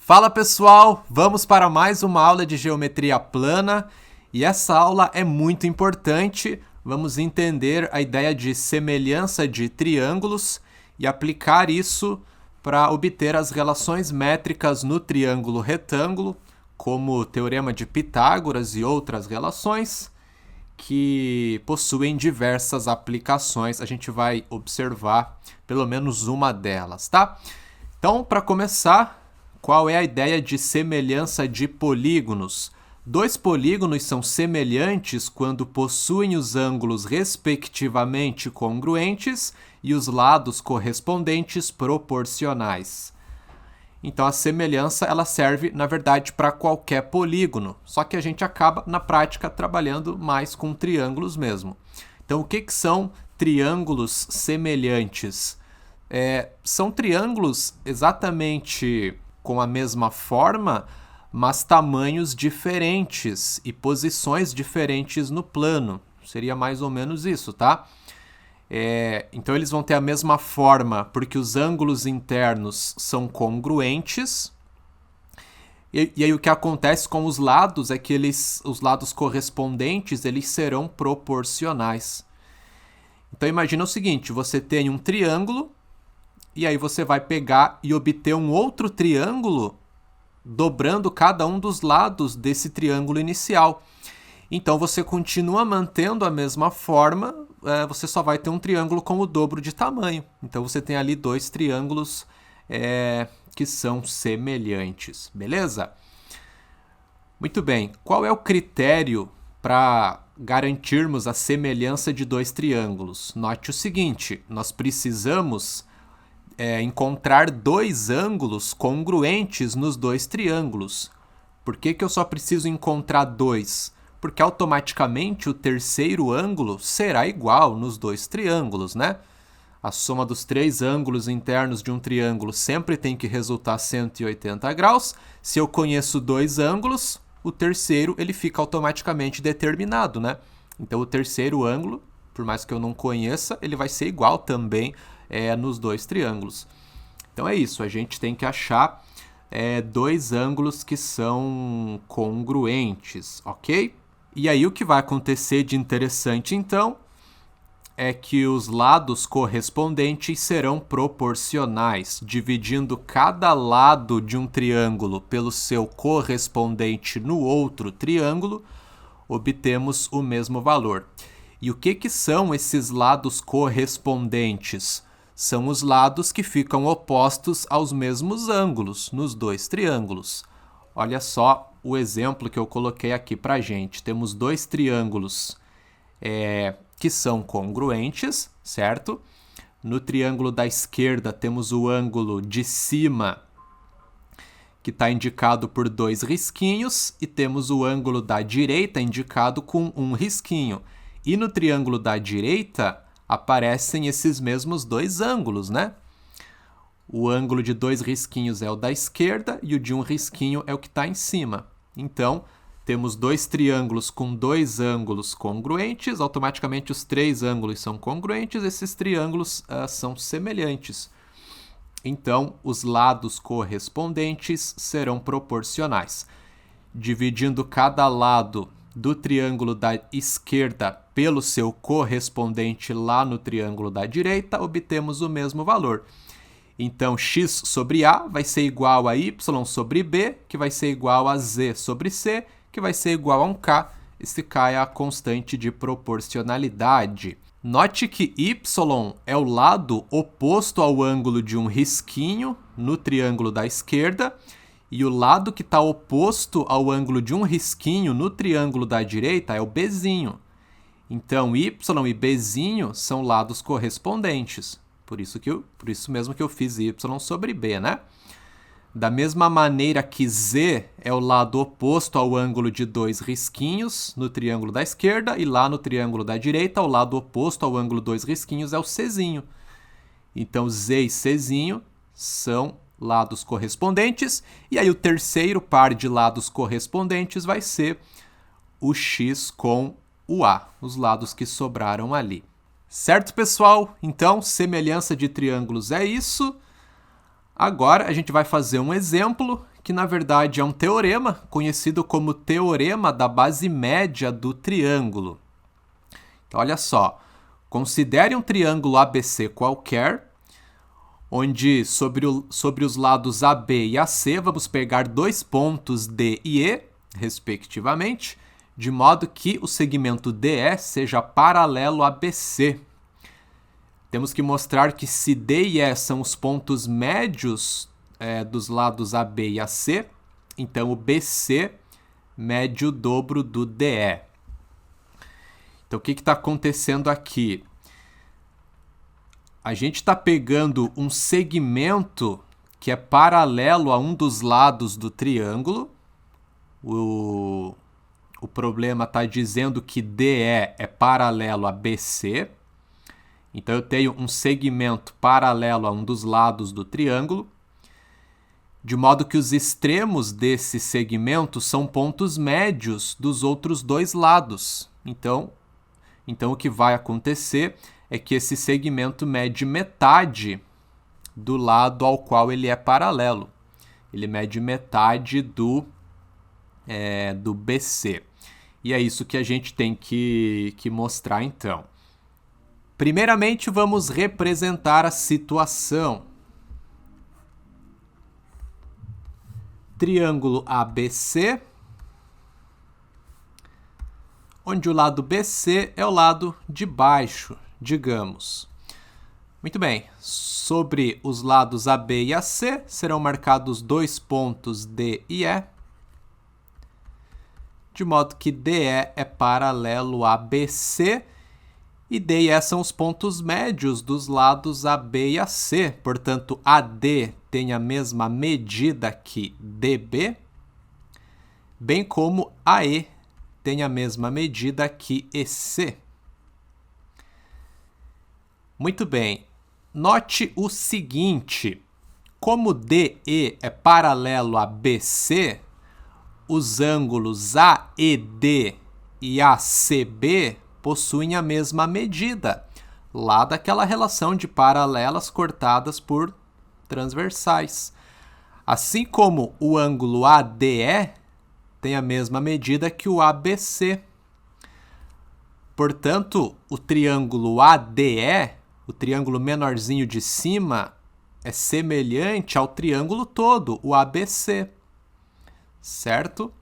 Fala pessoal, vamos para mais uma aula de geometria plana e essa aula é muito importante. Vamos entender a ideia de semelhança de triângulos e aplicar isso para obter as relações métricas no triângulo retângulo, como o teorema de Pitágoras e outras relações que possuem diversas aplicações. A gente vai observar pelo menos uma delas, tá? Então, para começar, qual é a ideia de semelhança de polígonos? Dois polígonos são semelhantes quando possuem os ângulos respectivamente congruentes e os lados correspondentes proporcionais. Então a semelhança ela serve, na verdade, para qualquer polígono, só que a gente acaba, na prática, trabalhando mais com triângulos mesmo. Então o que são triângulos semelhantes? São triângulos exatamente com a mesma forma, mas tamanhos diferentes e posições diferentes no plano. Seria mais ou menos isso, tá? Então eles vão ter a mesma forma porque os ângulos internos são congruentes. E aí o que acontece com os lados é que os lados correspondentes eles serão proporcionais. Então imagina o seguinte, você tem um triângulo e aí você vai pegar e obter um outro triângulo dobrando cada um dos lados desse triângulo inicial. Então você continua mantendo a mesma forma, você só vai ter um triângulo com o dobro de tamanho. Então você tem ali dois triângulos que são semelhantes, beleza? Muito bem, qual é o critério para garantirmos a semelhança de dois triângulos? Note o seguinte, nós precisamos encontrar dois ângulos congruentes nos dois triângulos. Por que eu só preciso encontrar dois? Porque automaticamente o terceiro ângulo será igual nos dois triângulos, né? A soma dos três ângulos internos de um triângulo sempre tem que resultar 180 graus. Se eu conheço dois ângulos, o terceiro ele fica automaticamente determinado, né? Então o terceiro ângulo, por mais que eu não conheça, ele vai ser igual também nos dois triângulos. Então é isso, a gente tem que achar dois ângulos que são congruentes, ok? E aí o que vai acontecer de interessante, então, é que os lados correspondentes serão proporcionais, dividindo cada lado de um triângulo pelo seu correspondente no outro triângulo, obtemos o mesmo valor. E o que são esses lados correspondentes? São os lados que ficam opostos aos mesmos ângulos nos dois triângulos. Olha só o exemplo que eu coloquei aqui para a gente. Temos dois triângulos que são congruentes, certo? No triângulo da esquerda temos o ângulo de cima, que está indicado por dois risquinhos, e temos o ângulo da direita indicado com um risquinho. E no triângulo da direita aparecem esses mesmos dois ângulos, né? O ângulo de dois risquinhos é o da esquerda e o de um risquinho é o que está em cima. Então, temos dois triângulos com dois ângulos congruentes, automaticamente os três ângulos são congruentes, esses triângulos são semelhantes. Então, os lados correspondentes serão proporcionais. Dividindo cada lado do triângulo da esquerda pelo seu correspondente lá no triângulo da direita, obtemos o mesmo valor. Então, x sobre A vai ser igual a y sobre B, que vai ser igual a z sobre C, que vai ser igual a um k. Esse k é a constante de proporcionalidade. Note que y é o lado oposto ao ângulo de um risquinho no triângulo da esquerda, e o lado que está oposto ao ângulo de um risquinho no triângulo da direita é o bzinho. Então, y e bzinho são lados correspondentes. Por isso mesmo que eu fiz y sobre b, né? Da mesma maneira que z é o lado oposto ao ângulo de dois risquinhos no triângulo da esquerda, e lá no triângulo da direita, o lado oposto ao ângulo dois risquinhos é o czinho. Então, z e czinho são lados correspondentes, e aí o terceiro par de lados correspondentes vai ser o x com o a, os lados que sobraram ali. Certo, pessoal? Então, semelhança de triângulos é isso. Agora a gente vai fazer um exemplo que na verdade é um teorema, conhecido como teorema da base média do triângulo. Então, olha só, considere um triângulo ABC qualquer, onde sobre os lados AB e AC vamos pegar dois pontos D e E, respectivamente, de modo que o segmento DE seja paralelo a BC. Temos que mostrar que se D e E são os pontos médios dos lados AB e AC, então o BC mede o dobro do DE. Então, o que está acontecendo aqui? A gente está pegando um segmento que é paralelo a um dos lados do triângulo. O problema está dizendo que DE é paralelo a BC. Então, eu tenho um segmento paralelo a um dos lados do triângulo, de modo que os extremos desse segmento são pontos médios dos outros dois lados. Então o que vai acontecer é que esse segmento mede metade do lado ao qual ele é paralelo. Ele mede metade do BC. E é isso que a gente tem que mostrar, então. Primeiramente, vamos representar a situação. Triângulo ABC, onde o lado BC é o lado de baixo, digamos. Muito bem, sobre os lados AB e AC serão marcados dois pontos D e E, de modo que DE é paralelo a BC, e D e E são os pontos médios dos lados AB e AC. Portanto, AD tem a mesma medida que DB, bem como AE tem a mesma medida que EC. Muito bem. Note o seguinte: como DE é paralelo a BC, os ângulos AED e ACB possuem a mesma medida, lá daquela relação de paralelas cortadas por transversais. Assim como o ângulo ADE tem a mesma medida que o ABC. Portanto, o triângulo ADE, o triângulo menorzinho de cima, é semelhante ao triângulo todo, o ABC. Certo?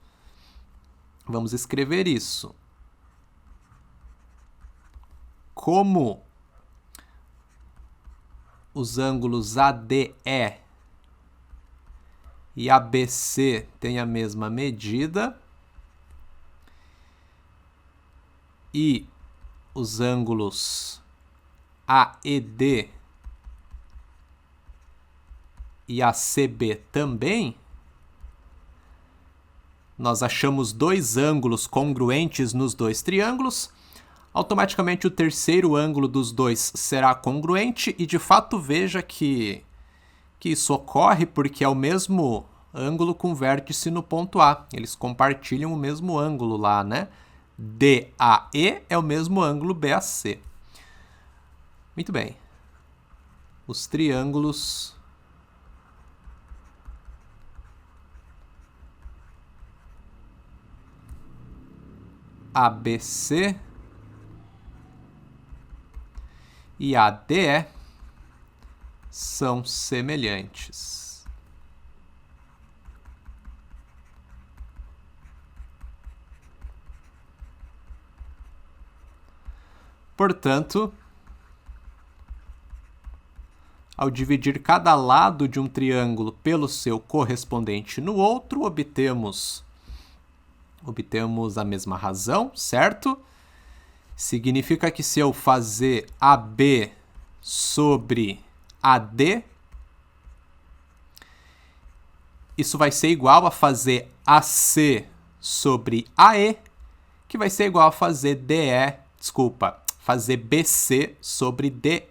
Vamos escrever isso. Como os ângulos ADE e ABC têm a mesma medida e os ângulos AED e ACB também, nós achamos dois ângulos congruentes nos dois triângulos. Automaticamente o terceiro ângulo dos dois será congruente e, de fato, veja que isso ocorre porque é o mesmo ângulo com vértice no ponto A. Eles compartilham o mesmo ângulo lá, né? DAE é o mesmo ângulo BAC. Muito bem. Os triângulos ABC e ADE são semelhantes. Portanto, ao dividir cada lado de um triângulo pelo seu correspondente no outro, obtemos a mesma razão, certo? Significa que se eu fazer AB sobre AD, isso vai ser igual a fazer AC sobre AE, que vai ser igual a fazer fazer BC sobre DE.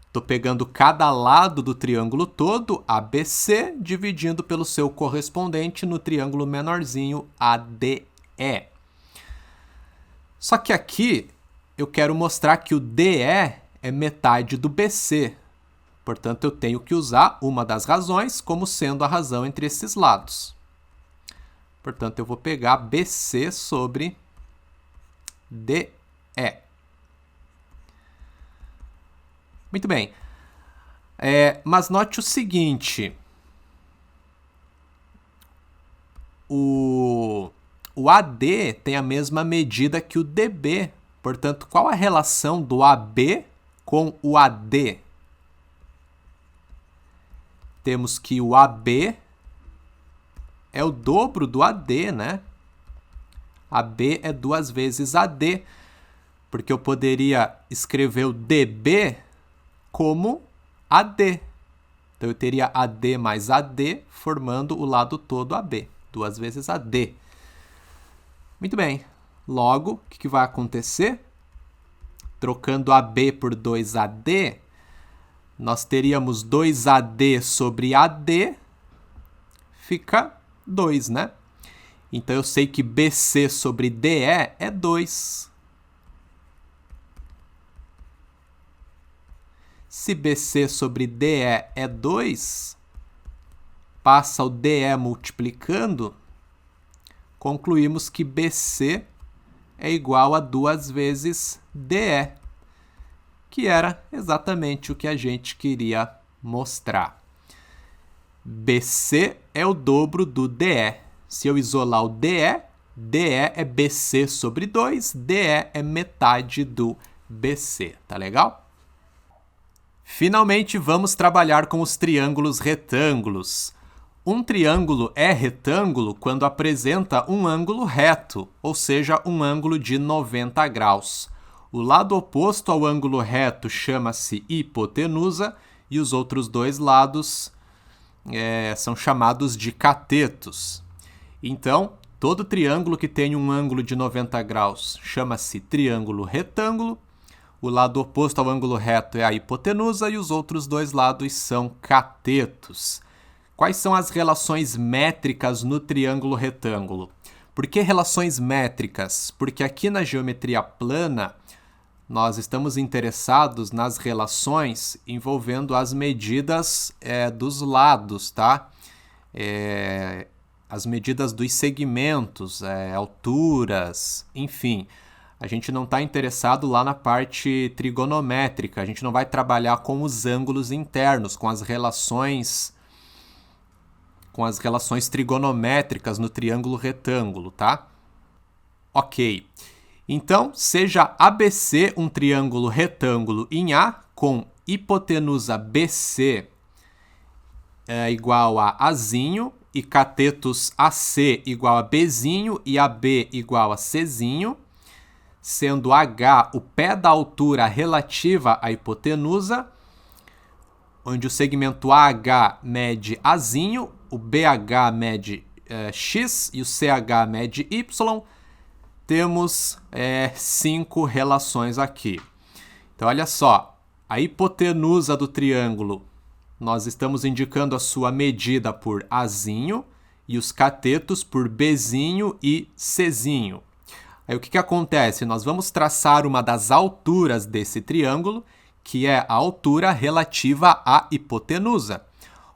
Estou pegando cada lado do triângulo todo, ABC, dividindo pelo seu correspondente no triângulo menorzinho, ADE. Só que aqui eu quero mostrar que o DE é metade do BC. Portanto, eu tenho que usar uma das razões como sendo a razão entre esses lados. Portanto, eu vou pegar BC sobre DE. Muito bem. Mas note o seguinte. O AD tem a mesma medida que o DB. Portanto, qual a relação do AB com o AD? Temos que o AB é o dobro do AD, né? AB é 2 vezes AD, porque eu poderia escrever o DB como AD. Então, eu teria AD mais AD, formando o lado todo AB. 2 vezes AD. Muito bem. Logo, o que vai acontecer? Trocando AB por 2AD, nós teríamos 2AD sobre AD, fica 2, né? Então, eu sei que BC sobre DE é 2. Se BC sobre DE é 2, passa o DE multiplicando, concluímos que BC é igual a 2 vezes DE, que era exatamente o que a gente queria mostrar. BC é o dobro do DE. Se eu isolar o DE, DE é BC sobre 2, DE é metade do BC, tá legal? Finalmente, vamos trabalhar com os triângulos retângulos. Um triângulo é retângulo quando apresenta um ângulo reto, ou seja, um ângulo de 90 graus. O lado oposto ao ângulo reto chama-se hipotenusa e os outros dois lados são chamados de catetos. Então, todo triângulo que tem um ângulo de 90 graus chama-se triângulo retângulo. O lado oposto ao ângulo reto é a hipotenusa e os outros dois lados são catetos. Quais são as relações métricas no triângulo retângulo? Por que relações métricas? Porque aqui na geometria plana, nós estamos interessados nas relações envolvendo as medidas dos lados, tá? As medidas dos segmentos, alturas, enfim. A gente não está interessado lá na parte trigonométrica, a gente não vai trabalhar com os ângulos internos, com as relações trigonométricas no triângulo retângulo, tá? Ok. Então, seja ABC um triângulo retângulo em A, com hipotenusa BC igual a Azinho, e catetos AC igual a Bzinho e AB igual a Czinho, sendo H o pé da altura relativa à hipotenusa, onde o segmento AH mede Azinho, o BH mede X e o CH mede Y. Temos 5 relações aqui. Então, olha só, a hipotenusa do triângulo, nós estamos indicando a sua medida por Azinho e os catetos por Bzinho e Czinho. Aí o que acontece? Nós vamos traçar uma das alturas desse triângulo, que é a altura relativa à hipotenusa.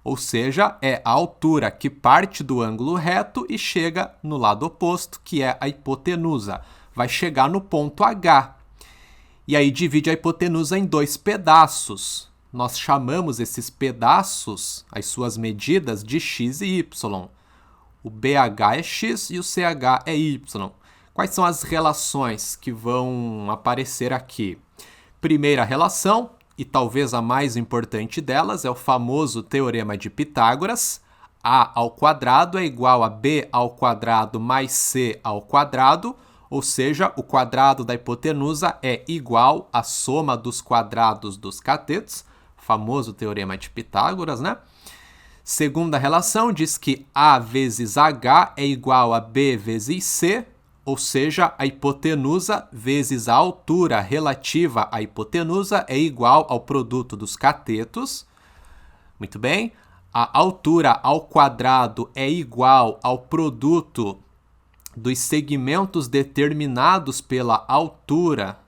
Ou seja, é a altura que parte do ângulo reto e chega no lado oposto, que é a hipotenusa. Vai chegar no ponto H. E aí divide a hipotenusa em 2 pedaços. Nós chamamos esses pedaços, as suas medidas, de x e y. O BH é x e o CH é y. Quais são as relações que vão aparecer aqui? Primeira relação, e talvez a mais importante delas, é o famoso teorema de Pitágoras. A ao quadrado é igual a b ao quadrado mais c ao quadrado, ou seja, o quadrado da hipotenusa é igual à soma dos quadrados dos catetos, famoso teorema de Pitágoras, né? Segunda relação diz que A vezes H é igual a B vezes C, ou seja, a hipotenusa vezes a altura relativa à hipotenusa é igual ao produto dos catetos. Muito bem. A altura ao quadrado é igual ao produto dos segmentos determinados pela altura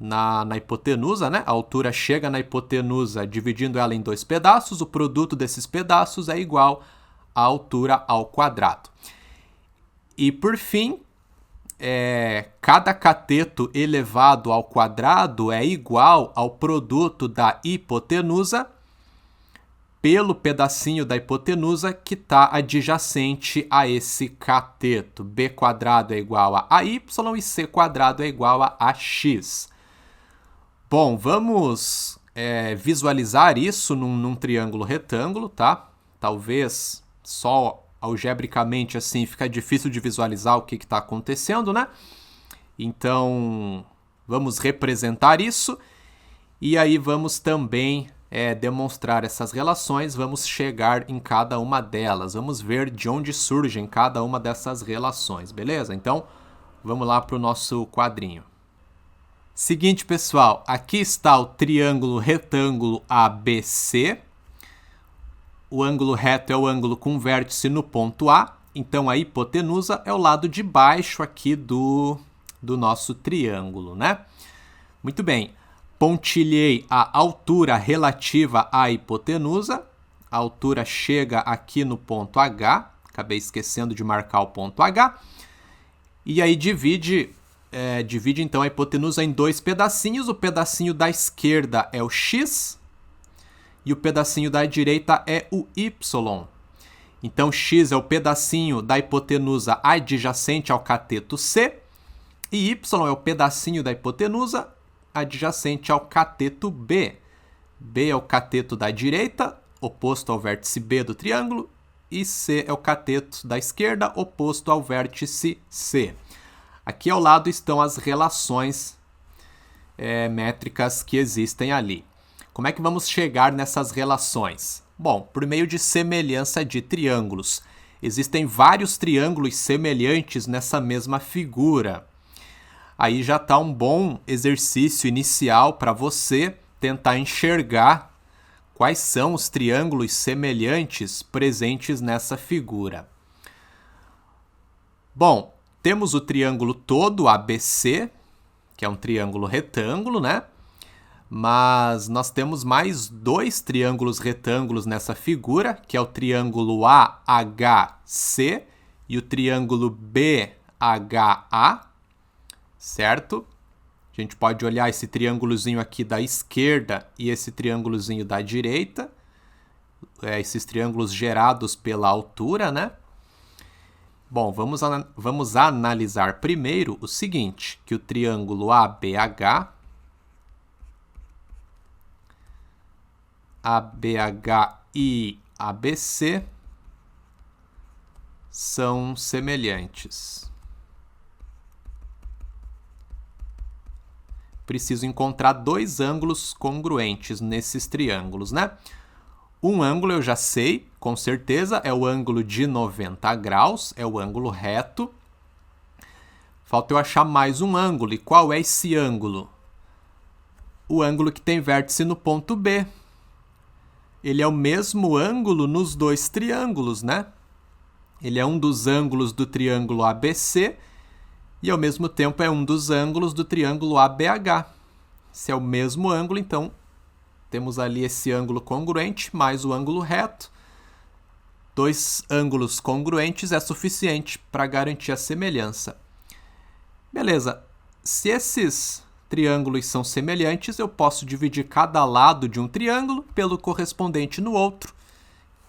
na hipotenusa, né? A altura chega na hipotenusa dividindo ela em dois pedaços, o produto desses pedaços é igual à altura ao quadrado. E por fim, cada cateto elevado ao quadrado é igual ao produto da hipotenusa pelo pedacinho da hipotenusa que está adjacente a esse cateto. B quadrado é igual a y e c quadrado é igual a ax. Bom, vamos visualizar isso num triângulo retângulo, tá? Talvez só algebricamente assim fica difícil de visualizar o que está acontecendo, né? Então, vamos representar isso e aí vamos também demonstrar essas relações, vamos chegar em cada uma delas, vamos ver de onde surgem cada uma dessas relações, beleza? Então, vamos lá para o nosso quadrinho. Seguinte, pessoal, aqui está o triângulo retângulo ABC. O ângulo reto é o ângulo com vértice no ponto A, então a hipotenusa é o lado de baixo aqui do nosso triângulo, né? Muito bem, pontilhei a altura relativa à hipotenusa, a altura chega aqui no ponto H, acabei esquecendo de marcar o ponto H, e aí divide então a hipotenusa em dois pedacinhos, o pedacinho da esquerda é o x, e o pedacinho da direita é o y. Então, x é o pedacinho da hipotenusa adjacente ao cateto C, e y é o pedacinho da hipotenusa adjacente ao cateto B. B é o cateto da direita, oposto ao vértice B do triângulo, e C é o cateto da esquerda, oposto ao vértice C. Aqui ao lado estão as relações métricas que existem ali. Como é que vamos chegar nessas relações? Bom, por meio de semelhança de triângulos. Existem vários triângulos semelhantes nessa mesma figura. Aí já está um bom exercício inicial para você tentar enxergar quais são os triângulos semelhantes presentes nessa figura. Bom, temos o triângulo todo ABC, que é um triângulo retângulo, né? Mas nós temos mais dois triângulos retângulos nessa figura, que é o triângulo AHC e o triângulo BHA, certo? A gente pode olhar esse triângulozinho aqui da esquerda e esse triângulozinho da direita, esses triângulos gerados pela altura, né? Bom, vamos analisar primeiro o seguinte, que o triângulo ABH e ABC são semelhantes. Preciso encontrar dois ângulos congruentes nesses triângulos, né? Um ângulo eu já sei, com certeza, é o ângulo de 90 graus, é o ângulo reto. Falta eu achar mais um ângulo. E qual é esse ângulo? O ângulo que tem vértice no ponto B. Ele é o mesmo ângulo nos dois triângulos, né? Ele é um dos ângulos do triângulo ABC e, ao mesmo tempo, é um dos ângulos do triângulo ABH. Se é o mesmo ângulo, então, temos ali esse ângulo congruente mais o ângulo reto. Dois ângulos congruentes é suficiente para garantir a semelhança. Beleza. Se esses triângulos são semelhantes, eu posso dividir cada lado de um triângulo pelo correspondente no outro,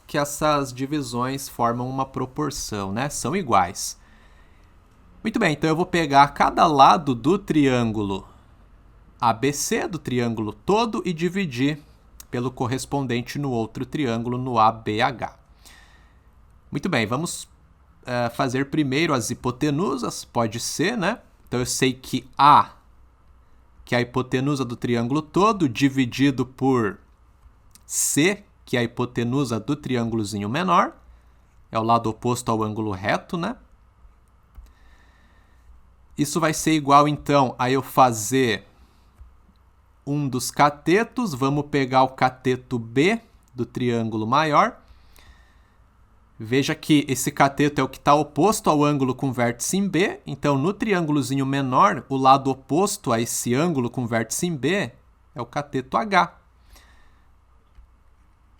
que essas divisões formam uma proporção, né? São iguais. Muito bem, então eu vou pegar cada lado do triângulo ABC, do triângulo todo, e dividir pelo correspondente no outro triângulo, no ABH. Muito bem, vamos fazer primeiro as hipotenusas, pode ser, né? Então eu sei que A, que é a hipotenusa do triângulo todo, dividido por C, que é a hipotenusa do triângulozinho menor, é o lado oposto ao ângulo reto, né? Isso vai ser igual, então, a eu fazer um dos catetos. Vamos pegar o cateto B do triângulo maior, Veja que esse cateto é o que está oposto ao ângulo com vértice em B. Então, no triângulozinho menor, o lado oposto a esse ângulo com vértice em B é o cateto H.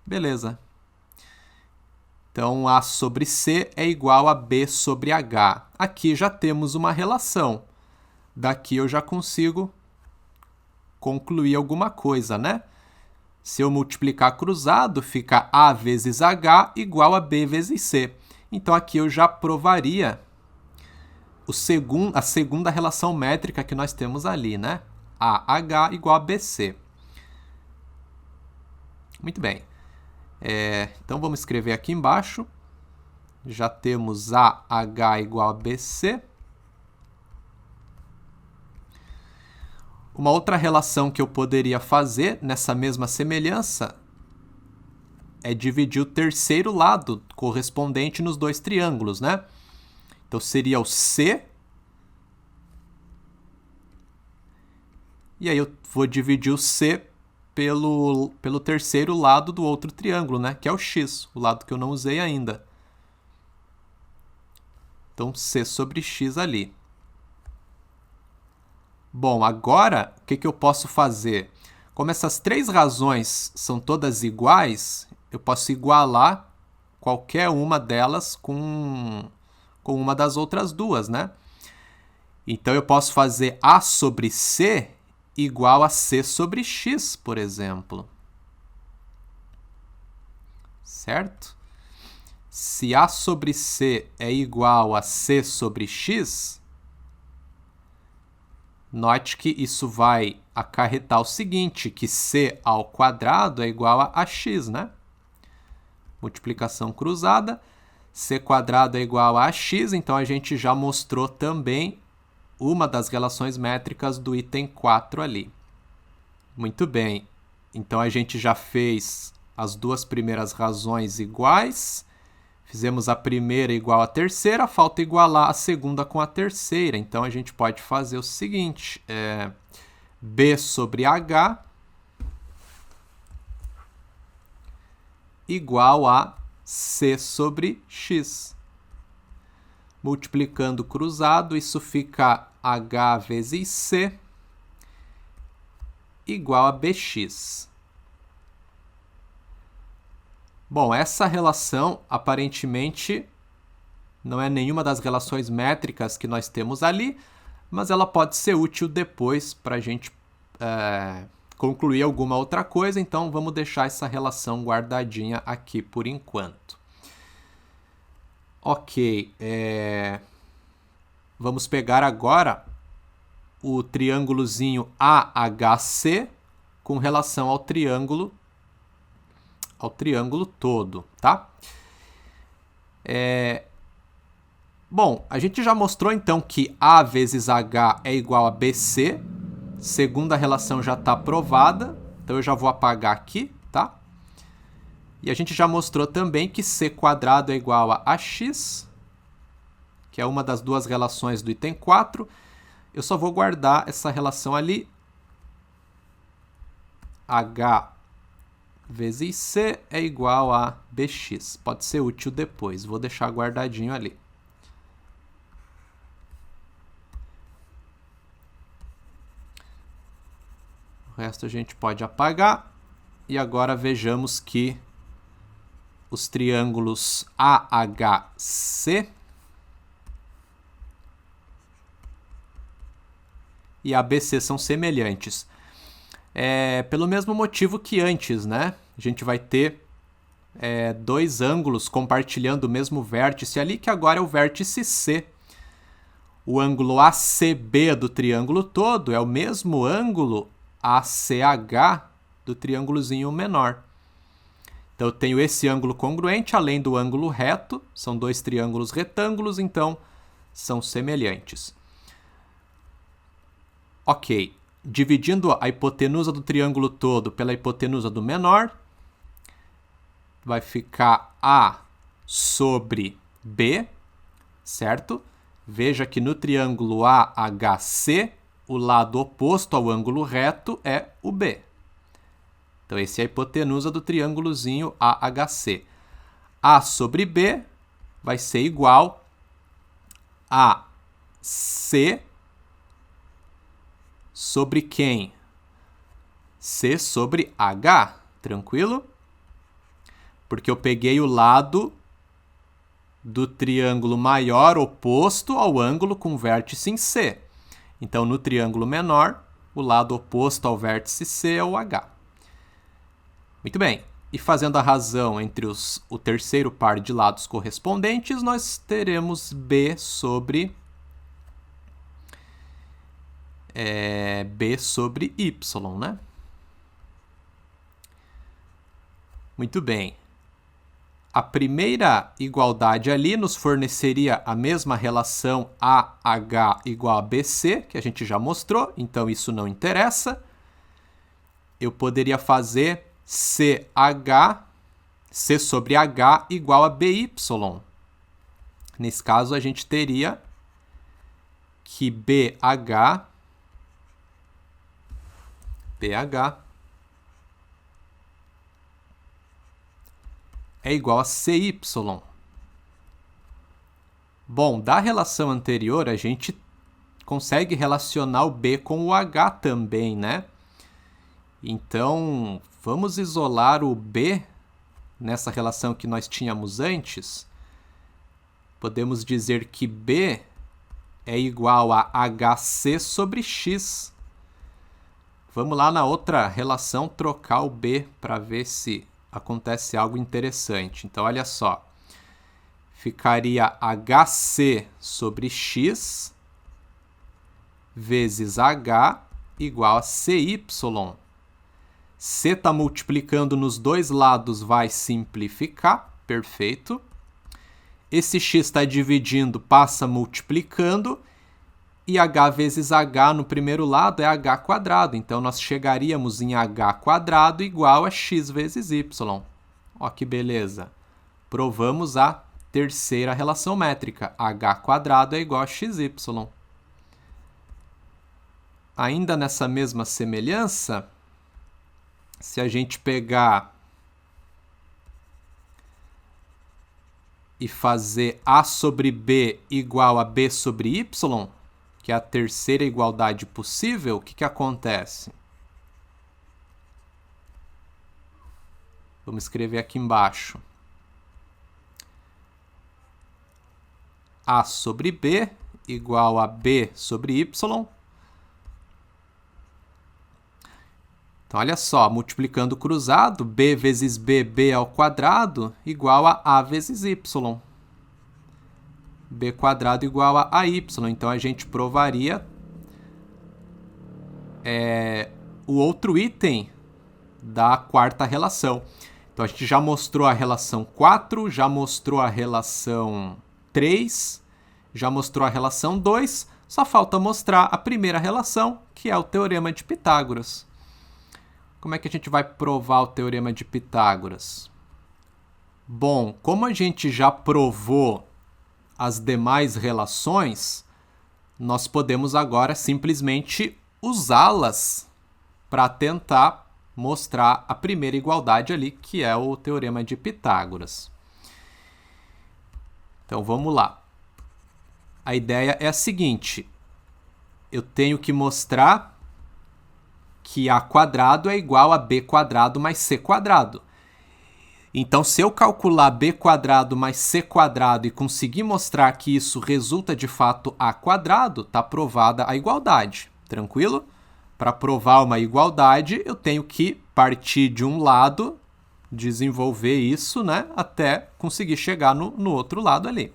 Beleza. Então, A sobre C é igual a B sobre H. Aqui já temos uma relação. Daqui eu já consigo concluir alguma coisa, né? Se eu multiplicar cruzado, fica A vezes H igual a B vezes C. Então, aqui eu já provaria a segunda relação métrica que nós temos ali, né? AH igual a BC. Muito bem. Então, vamos escrever aqui embaixo. Já temos AH igual a BC. Uma outra relação que eu poderia fazer nessa mesma semelhança é dividir o terceiro lado correspondente nos dois triângulos, né? Então, seria o C. E aí eu vou dividir o C pelo terceiro lado do outro triângulo, né? Que é o X, o lado que eu não usei ainda. Então, C sobre X ali. Bom, agora, o que eu posso fazer? Como essas três razões são todas iguais, eu posso igualar qualquer uma delas com uma das outras duas, né? Então, eu posso fazer A sobre C igual a C sobre X, por exemplo. Certo? Se A sobre C é igual a C sobre X, note que isso vai acarretar o seguinte, que C ao quadrado é igual a x, né? Multiplicação cruzada, C quadrado é igual a x, então a gente já mostrou também uma das relações métricas do item 4 ali. Muito bem, então a gente já fez as duas primeiras razões iguais, fizemos a primeira igual à terceira, falta igualar a segunda com a terceira. Então, a gente pode fazer o seguinte, B sobre H igual a C sobre X. Multiplicando cruzado, isso fica H vezes C igual a BX. Bom, essa relação, aparentemente, não é nenhuma das relações métricas que nós temos ali, mas ela pode ser útil depois para a gente concluir alguma outra coisa, então vamos deixar essa relação guardadinha aqui por enquanto. Ok, vamos pegar agora o triângulozinho AHC com relação ao triângulo todo, tá? Bom, a gente já mostrou então que A vezes H é igual a BC. Segunda relação já está provada, então eu já vou apagar aqui, tá? E a gente já mostrou também que C quadrado é igual a AX, que é uma das duas relações do item 4. Eu só vou guardar essa relação ali. H vezes C é igual a BX. Pode ser útil depois, vou deixar guardadinho ali. O resto a gente pode apagar. E agora vejamos que os triângulos AHC e ABC são semelhantes. Pelo mesmo motivo que antes, né? A gente vai ter dois ângulos compartilhando o mesmo vértice ali, que agora é o vértice C. O ângulo ACB do triângulo todo é o mesmo ângulo ACH do triângulozinho menor. Então, eu tenho esse ângulo congruente, além do ângulo reto. São dois triângulos retângulos, então são semelhantes. Ok. Dividindo a hipotenusa do triângulo todo pela hipotenusa do menor, vai ficar A sobre B, certo? Veja que no triângulo AHC, o lado oposto ao ângulo reto é o B. Então, essa é a hipotenusa do triângulozinho AHC. A sobre B vai ser igual a C sobre quem? C sobre H, tranquilo? Porque eu peguei o lado do triângulo maior oposto ao ângulo com vértice em C. Então, no triângulo menor, o lado oposto ao vértice C é o H. Muito bem. E fazendo a razão entre o terceiro par de lados correspondentes, nós teremos B sobre Y, né? Muito bem. A primeira igualdade ali nos forneceria a mesma relação AH igual a BC, que a gente já mostrou, então isso não interessa. Eu poderia fazer C sobre H igual a BY. Nesse caso, a gente teria que BH é igual a CY. Bom, da relação anterior, a gente consegue relacionar o B com o H também, né? Então, vamos isolar o B nessa relação que nós tínhamos antes. Podemos dizer que B é igual a HC sobre X. Vamos lá na outra relação trocar o B para ver se acontece algo interessante. Então, olha só. Ficaria HC sobre X vezes H igual a CY. C está multiplicando nos dois lados, vai simplificar. Perfeito. Esse X está dividindo, passa multiplicando. E H vezes H no primeiro lado é H quadrado. Então, nós chegaríamos em H quadrado igual a X vezes Y. Ó, que beleza. Provamos a terceira relação métrica. H quadrado é igual a XY. Ainda nessa mesma semelhança, se a gente pegar e fazer A sobre B igual a B sobre Y, que é a terceira igualdade possível, o que acontece? Vamos escrever aqui embaixo. A sobre B igual a B sobre Y. Então, olha só, multiplicando cruzado, B vezes B, B ao quadrado, igual a vezes Y. B quadrado igual a AY. Então, a gente provaria o outro item da quarta relação. Então, a gente já mostrou a relação 4, já mostrou a relação 3, já mostrou a relação 2, só falta mostrar a primeira relação, que é o Teorema de Pitágoras. Como é que a gente vai provar o Teorema de Pitágoras? Bom, como a gente já provou as demais relações, nós podemos agora simplesmente usá-las para tentar mostrar a primeira igualdade ali, que é o Teorema de Pitágoras. Então, vamos lá. A ideia é a seguinte. Eu tenho que mostrar que A quadrado é igual a B quadrado mais C quadrado. Então, se eu calcular B quadrado mais C quadrado e conseguir mostrar que isso resulta de fato A quadrado, está provada a igualdade. Tranquilo? Para provar uma igualdade, eu tenho que partir de um lado, desenvolver isso, né, até conseguir chegar no outro lado ali.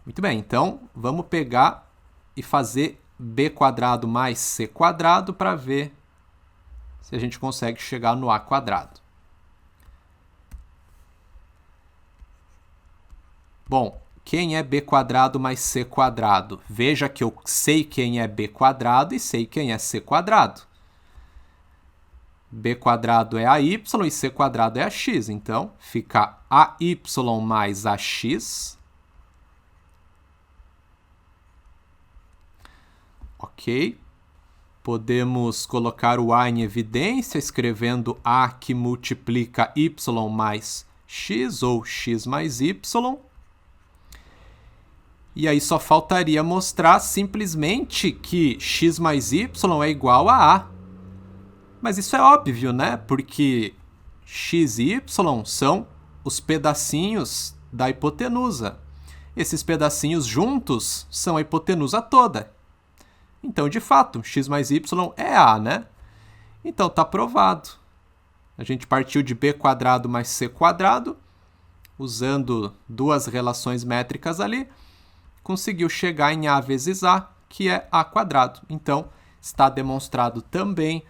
Muito bem, então vamos pegar e fazer B quadrado mais C quadrado para ver se a gente consegue chegar no A quadrado. Bom, quem é B quadrado mais C quadrado? Veja que eu sei quem é B quadrado e sei quem é C quadrado. B quadrado é AY e C quadrado é AX. Então, fica AY mais AX. Ok. Podemos colocar o A em evidência, escrevendo A que multiplica Y mais x ou x mais y. E aí só faltaria mostrar simplesmente que x mais y é igual a A. Mas isso é óbvio, né? Porque x e y são os pedacinhos da hipotenusa. Esses pedacinhos juntos são a hipotenusa toda. Então, de fato, x mais y é A, né? Então, está provado. A gente partiu de b² mais c², usando duas relações métricas ali, conseguiu chegar em A vezes A, que é A². Então, está demonstrado também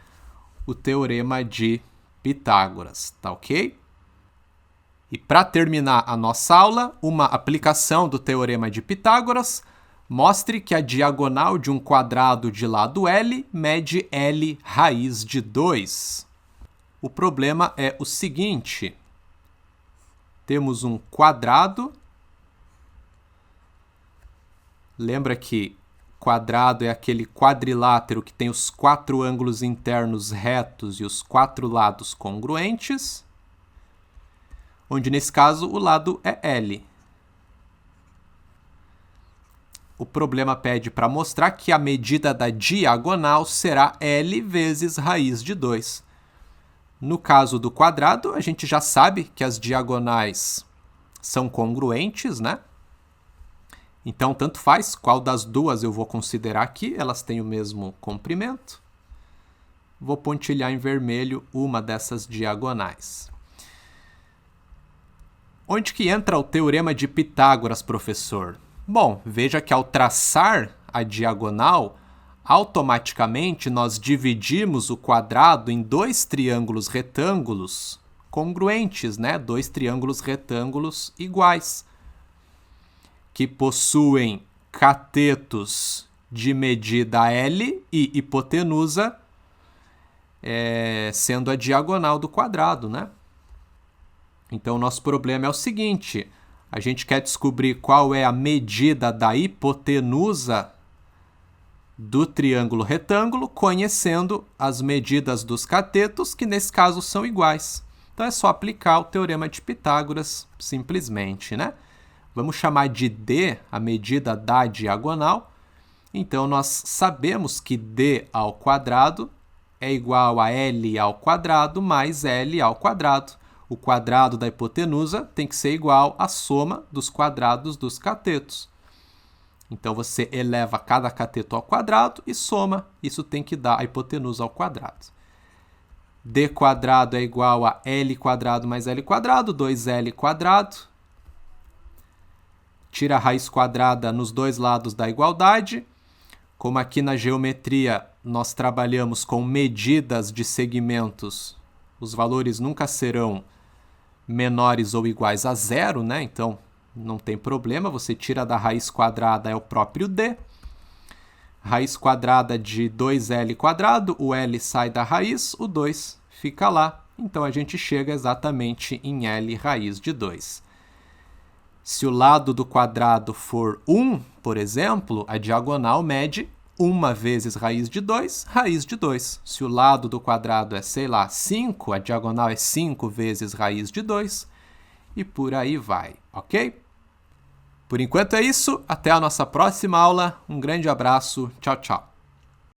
o teorema de Pitágoras, tá ok? E para terminar a nossa aula, uma aplicação do teorema de Pitágoras: mostre que a diagonal de um quadrado de lado L mede L raiz de 2. O problema é o seguinte: temos um quadrado. Lembra que quadrado é aquele quadrilátero que tem os 4 ângulos internos retos e os 4 lados congruentes, onde nesse caso o lado é L. O problema pede para mostrar que a medida da diagonal será L vezes raiz de 2. No caso do quadrado, a gente já sabe que as diagonais são congruentes, né? Então, tanto faz qual das duas eu vou considerar aqui, elas têm o mesmo comprimento. Vou pontilhar em vermelho uma dessas diagonais. Onde que entra o teorema de Pitágoras, professor? Bom, veja que ao traçar a diagonal, automaticamente nós dividimos o quadrado em dois triângulos retângulos congruentes, né? Dois triângulos retângulos iguais, que possuem catetos de medida L e hipotenusa sendo a diagonal do quadrado, né? Então, o nosso problema é o seguinte: a gente quer descobrir qual é a medida da hipotenusa do triângulo retângulo, conhecendo as medidas dos catetos, que nesse caso são iguais. Então, é só aplicar o teorema de Pitágoras, simplesmente, né? Vamos chamar de D a medida da diagonal. Então, nós sabemos que D ao quadrado é igual a L ao quadrado mais L ao quadrado. O quadrado da hipotenusa tem que ser igual à soma dos quadrados dos catetos. Então, você eleva cada cateto ao quadrado e soma. Isso tem que dar a hipotenusa ao quadrado. D² é igual a L² mais L², 2L². Tira a raiz quadrada nos dois lados da igualdade. Como aqui na geometria nós trabalhamos com medidas de segmentos, os valores nunca serão menores ou iguais a zero, né? Então, não tem problema, você tira da raiz quadrada, é o próprio D. Raiz quadrada de 2L², o L sai da raiz, o 2 fica lá. Então, a gente chega exatamente em L raiz de 2. Se o lado do quadrado for 1, por exemplo, a diagonal mede 1 vezes raiz de 2, raiz de 2. Se o lado do quadrado é, sei lá, 5, a diagonal é 5 vezes raiz de 2. E por aí vai, ok? Por enquanto é isso. Até a nossa próxima aula. Um grande abraço. Tchau, tchau.